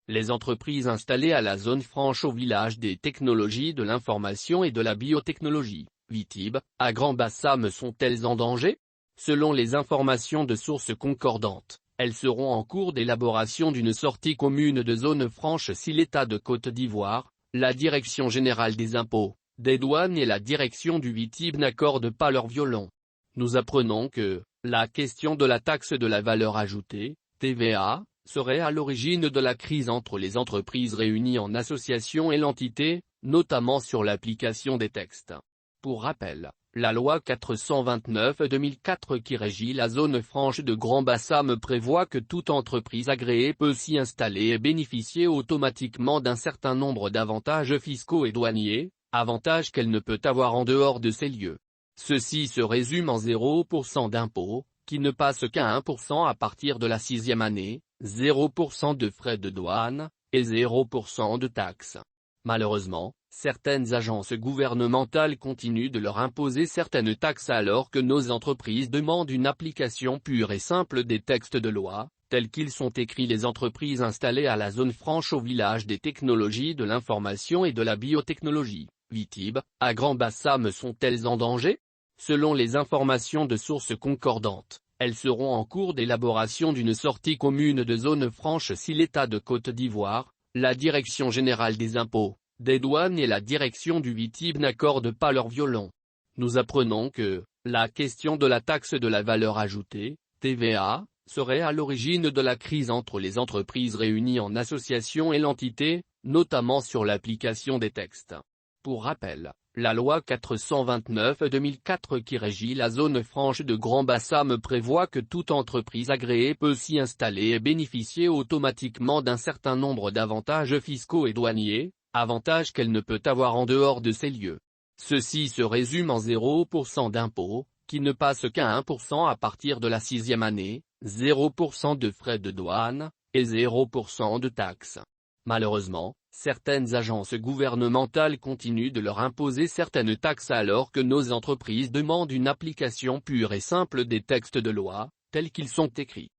Les entreprises installées à la zone franche au village des technologies de l'information et de la biotechnologie, VITIB, à Grand-Bassam sont-elles en danger? Selon les informations de sources concordantes, elles seront en cours d'élaboration d'une sortie commune de zone franche si l'État de Côte d'Ivoire, la Direction générale des impôts, des douanes et la direction du VITIB n'accordent pas leur violon. Nous apprenons que la question de la taxe de la valeur ajoutée, TVA, serait à l'origine de la crise entre les entreprises réunies en association et l'entité, notamment sur l'application des textes. Pour rappel, la loi 429/2004 qui régit la zone franche de Grand-Bassam prévoit que toute entreprise agréée peut s'y installer et bénéficier automatiquement d'un certain nombre d'avantages fiscaux et douaniers, avantages qu'elle ne peut avoir en dehors de ces lieux. Ceci se résume en 0% d'impôt, qui ne passe qu'à 1% à partir de la 6e année, 0% de frais de douane, et 0% de taxes. Malheureusement, certaines agences gouvernementales continuent de leur imposer certaines taxes alors que nos entreprises demandent une application pure et simple des textes de loi, tels qu'ils sont écrits. Les entreprises installées à la zone franche au village des technologies de l'information et de la biotechnologie, VITIB, à Grand-Bassam sont-elles en danger? Selon les informations de sources concordantes, elles seront en cours d'élaboration d'une sortie commune de zone franche si l'État de Côte d'Ivoire, la Direction générale des impôts, des douanes et la direction du VITIB n'accordent pas leur violon. Nous apprenons que la question de la taxe de la valeur ajoutée, TVA, serait à l'origine de la crise entre les entreprises réunies en association et l'entité, notamment sur l'application des textes. Pour rappel, la loi 429/2004 qui régit la zone franche de Grand-Bassam prévoit que toute entreprise agréée peut s'y installer et bénéficier automatiquement d'un certain nombre d'avantages fiscaux et douaniers, avantages qu'elle ne peut avoir en dehors de ces lieux. Ceci se résume en 0% d'impôt, qui ne passe qu'à 1% à partir de la 6e année, 0% de frais de douane, et 0% de taxes. Malheureusement, certaines agences gouvernementales continuent de leur imposer certaines taxes alors que nos entreprises demandent une application pure et simple des textes de loi, tels qu'ils sont écrits.